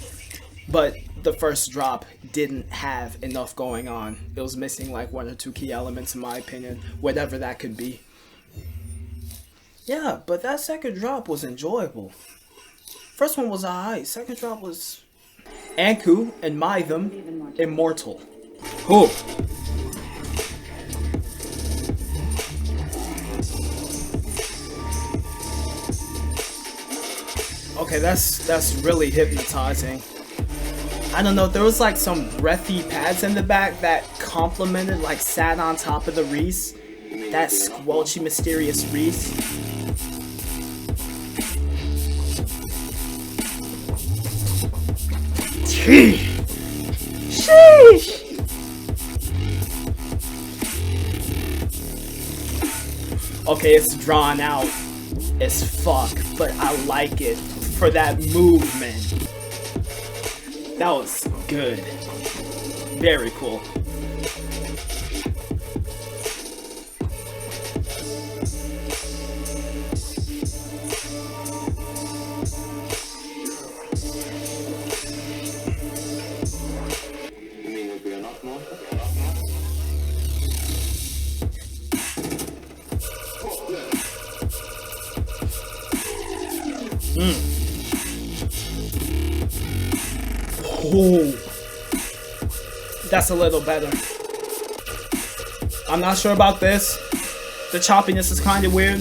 but the first drop didn't have enough going on. It was missing like 1 or 2 key elements in my opinion, whatever that could be. Yeah, but that second drop was enjoyable. First one was alright, second drop was Anku and Mythem Immortal. Who? Okay, that's really hypnotizing. I don't know, there was like some breathy pads in the back that complemented, like sat on top of the Reese. That squelchy, mysterious Reese. Sheesh! Okay, it's drawn out as fuck, but I like it for that movement. That was good. Very cool. Ooh, that's a little better. I'm not sure about this. The choppiness is kind of weird,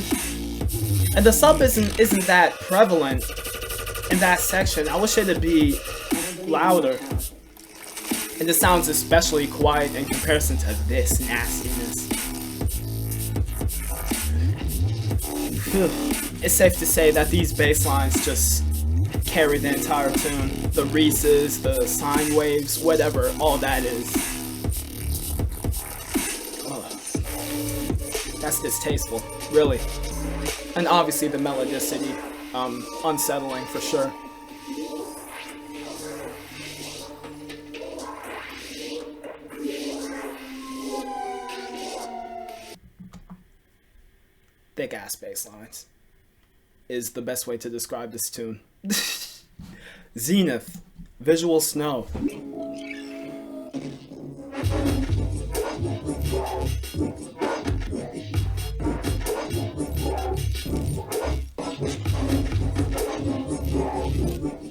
and the sub isn't that prevalent in that section. I wish it'd be louder. And it sounds especially quiet in comparison to this nastiness. It's safe to say that these bass lines just carry the entire tune. The Reeses, the sine waves, whatever, all that is. Oh, that's distasteful, really. And obviously the melodicity, unsettling for sure. Thick ass bass lines is the best way to describe this tune. Zenith, Visual Snow.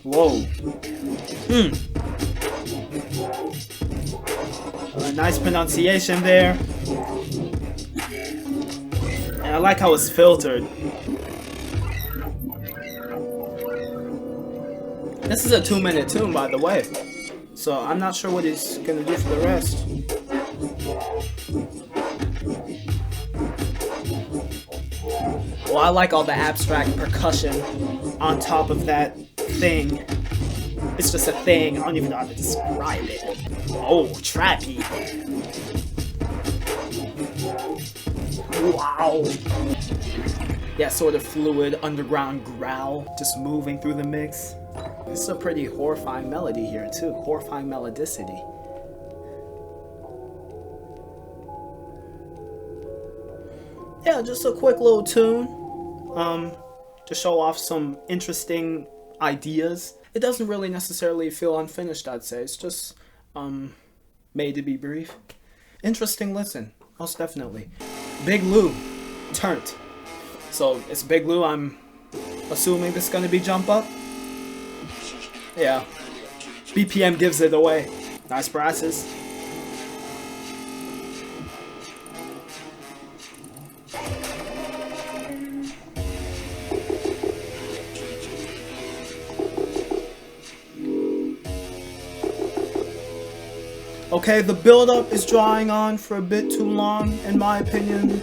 Whoa. A nice pronunciation there. And I like how it's filtered. This is a 2-minute tune, by the way, so I'm not sure what he's gonna do for the rest. Well, I like all the abstract percussion on top of that thing. It's just a thing, I don't even know how to describe it. Oh, trappy. Wow. Yeah, sort of fluid underground growl just moving through the mix. This is a pretty horrifying melody here too, horrifying melodicity. Yeah, just a quick little tune to show off some interesting ideas it doesn't really necessarily feel unfinished, I'd say. It's just made to be brief. Interesting listen, most definitely. Big Lou, turned. So it's Big Lou, I'm assuming this is gonna be jump up. Yeah. BPM gives it away. Nice brasses. Okay, the build-up is drawing on for a bit too long, in my opinion.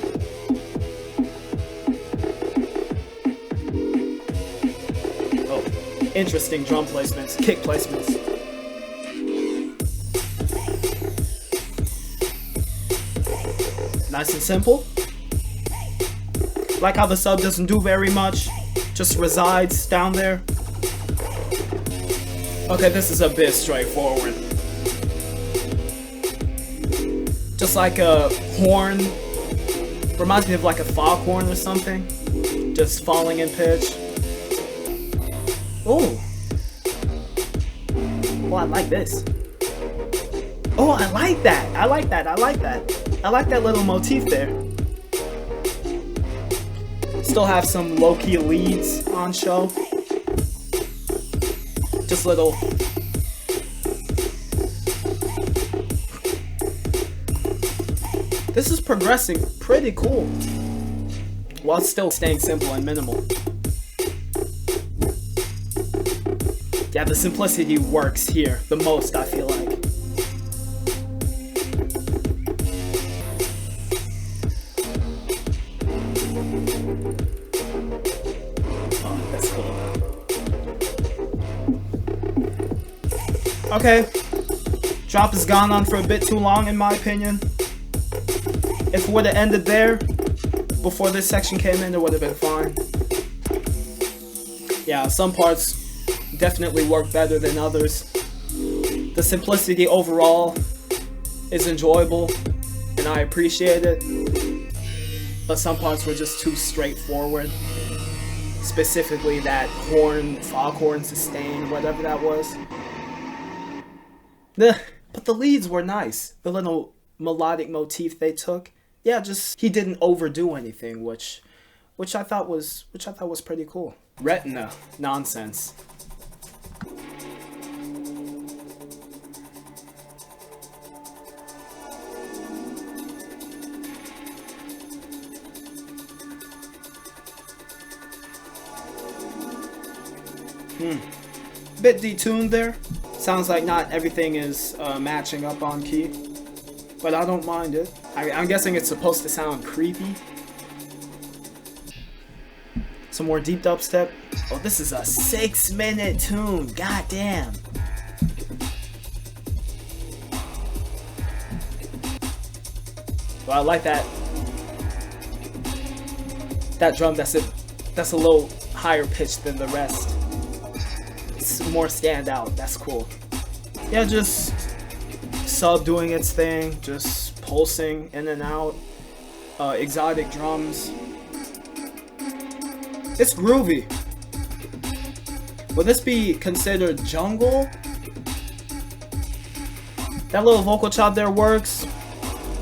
Oh, interesting drum placements, kick placements. Nice and simple. Like how the sub doesn't do very much, just resides down there. Okay, this is a bit straightforward. Just like a horn, reminds me of like a foghorn or something, just falling in pitch. Oh, I like this. Oh, I like that. I like that. I like that. I like that little motif there. Still have some low-key leads on show. Just little. This is progressing pretty cool, while still staying simple and minimal. Yeah, the simplicity works here the most, I feel like. Oh, that's cool. Okay, drop has gone on for a bit too long in my opinion. If it would have ended there, before this section came in, it would have been fine. Yeah, some parts definitely work better than others. The simplicity overall is enjoyable, and I appreciate it. But some parts were just too straightforward. Specifically that horn, foghorn sustain, whatever that was. But the leads were nice. The little melodic motif they took. Yeah, just he didn't overdo anything, which I thought was pretty cool. Retina nonsense. Bit detuned there. Sounds like not everything is matching up on key, but I don't mind it. I'm guessing it's supposed to sound creepy. Some more deep dubstep. Oh, this is a 6-minute tune. God damn. Well, I like that. That drum that's a little higher pitched than the rest. It's more stand out. That's cool. Yeah, just sub doing its thing. Just pulsing in and out, exotic drums. It's groovy. Will this be considered jungle? That little vocal chop there works.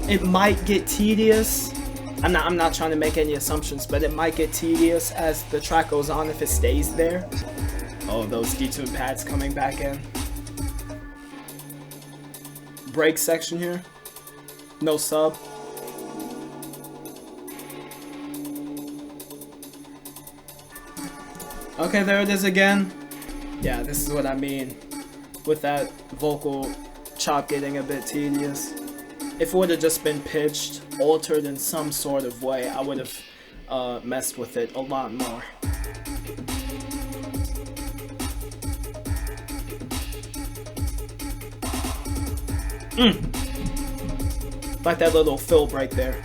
It might get tedious. I'm not trying to make any assumptions, but it might get tedious as the track goes on if it stays there. Oh, those detune pads coming back in. Break section here. No sub. Okay, there it is again. Yeah, this is what I mean with that vocal chop getting a bit tedious. If it would have just been pitched, altered in some sort of way, I would have messed with it a lot more. Like that little fill break there.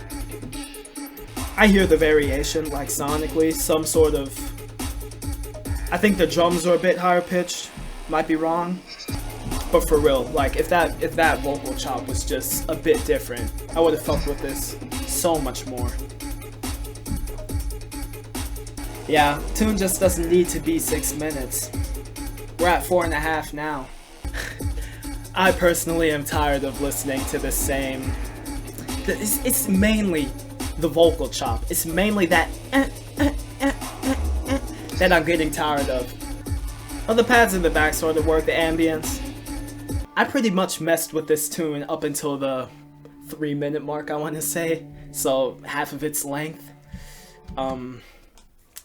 I hear the variation, like sonically, some sort of... I think the drums are a bit higher pitched, might be wrong. But for real, like if that vocal chop was just a bit different, I would have fucked with this so much more. Yeah, tune just doesn't need to be 6 minutes. We're at 4.5 now. I personally am tired of listening to the same. It's mainly the vocal chop. It's mainly that that I'm getting tired of. Well, the pads in the back sort of work, the ambience. I pretty much messed with this tune up until the 3-minute mark, I want to say. So half of its length.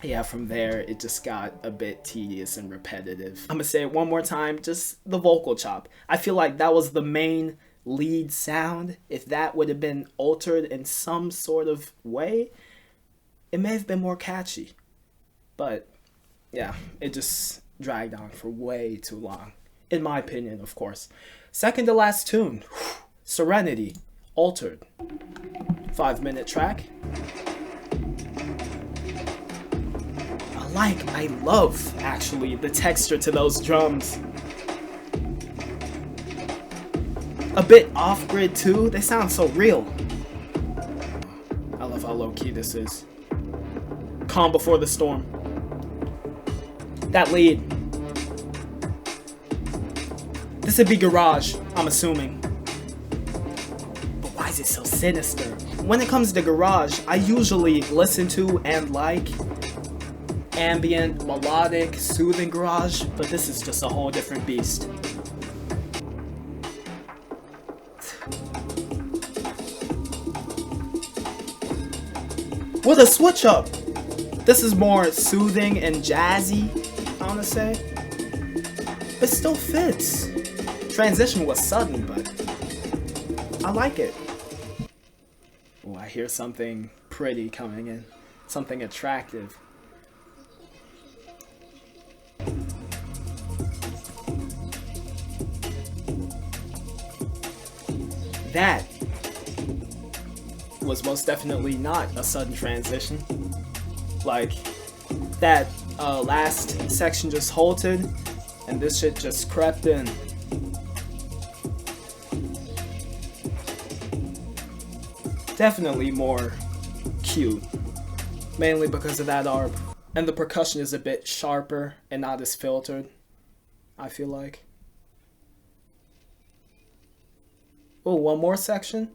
Yeah, from there it just got a bit tedious and repetitive. I'm gonna say it one more time, just the vocal chop. I feel like that was the main lead sound. If that would have been altered in some sort of way, it may have been more catchy. But yeah, it just dragged on for way too long. In my opinion, of course. Second to last tune, Serenity, altered. 5-minute track. I love, actually, the texture to those drums. A bit off-grid too, they sound so real. I love how low-key this is. Calm before the storm. That lead. This would be garage, I'm assuming. But why is it so sinister? When it comes to garage, I usually listen to and like ambient, melodic, soothing garage, but this is just a whole different beast. With a switch up! This is more soothing and jazzy, I wanna say. It still fits. Transition was sudden, but I like it. Oh, I hear something pretty coming in. Something attractive. That was most definitely not a sudden transition. Like, that last section just halted, and this shit just crept in. Definitely more cute, mainly because of that ARP. And the percussion is a bit sharper and not as filtered, I feel like. Oh, one more section?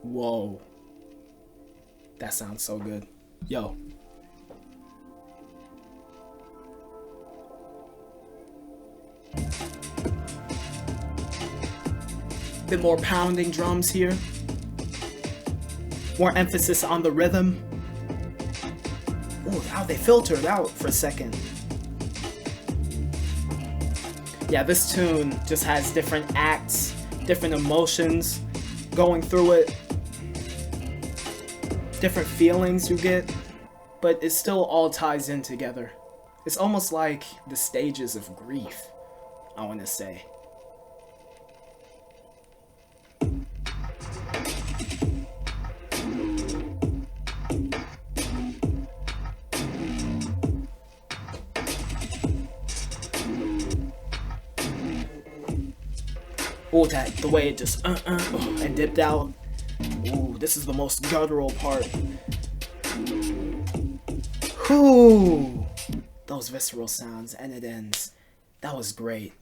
Whoa. That sounds so good. Yo. Bit more pounding drums here. More emphasis on the rhythm. Ooh, how they filtered out for a second. Yeah, this tune just has different acts, different emotions going through it, different feelings you get, but it still all ties in together. It's almost like the stages of grief, I want to say. Oh, the way it just and dipped out. Ooh, this is the most guttural part. Whew, those visceral sounds, and it ends. That was great.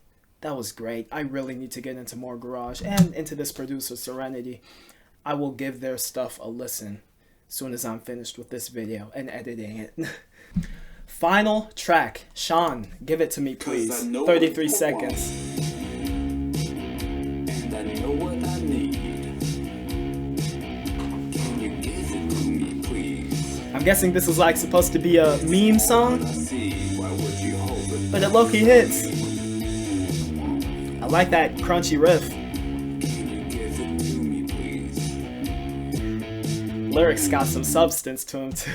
That was great. I really need to get into more garage and into this producer Serenity. I will give their stuff a listen as soon as I'm finished with this video and editing it. Final track. Sean, give it to me, please. 33 seconds. I know what I need. Can you give it to me, please? I'm guessing this is like supposed to be a meme song, Why would you hold it? but it low-key hits. I like that crunchy riff. Can you give it to me, please? Lyrics got some substance to them too.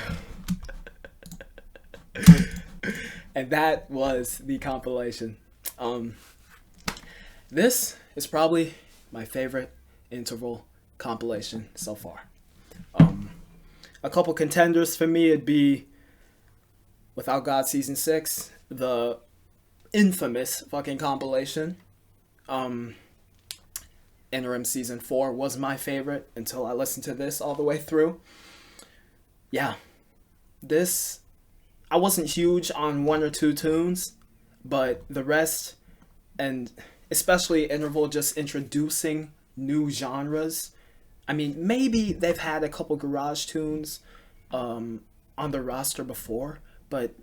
And that was the compilation. This is probably my favorite interval compilation so far. A couple contenders for me would be Without God Season 6, the infamous fucking compilation. Interim Season 4 was my favorite until I listened to this all the way through. Yeah, this, I wasn't huge on one or two tunes, but the rest, and especially Interval just introducing new genres. I mean, maybe they've had a couple garage tunes on the roster before, but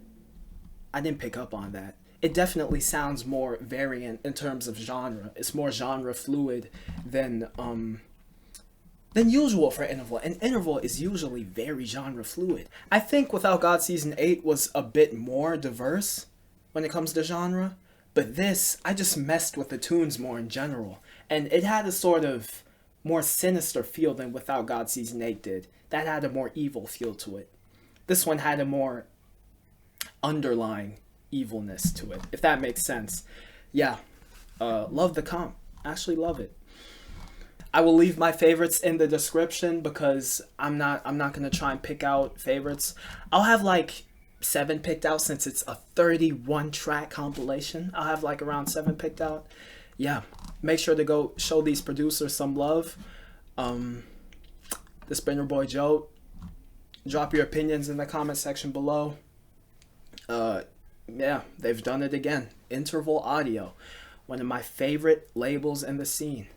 I didn't pick up on that. It definitely sounds more variant in terms of genre. It's more genre fluid than usual for Interval. And Interval is usually very genre fluid. I think Without God Season 8 was a bit more diverse when it comes to genre. But this, I just messed with the tunes more in general. And it had a sort of more sinister feel than Without God Season 8 did. That had a more evil feel to it. This one had a more underlying evilness to it, if that makes sense. Yeah, love the comp. Actually love it. I will leave my favorites in the description because I'm not gonna try and pick out favorites. I'll have like 7 picked out since it's a 31 track compilation. I'll have like around 7 picked out. Yeah, make sure to go show these producers some love. The Spinner Boy Joe. Drop your opinions in the comment section below. Yeah, they've done it again. Interval Audio, one of my favorite labels in the scene.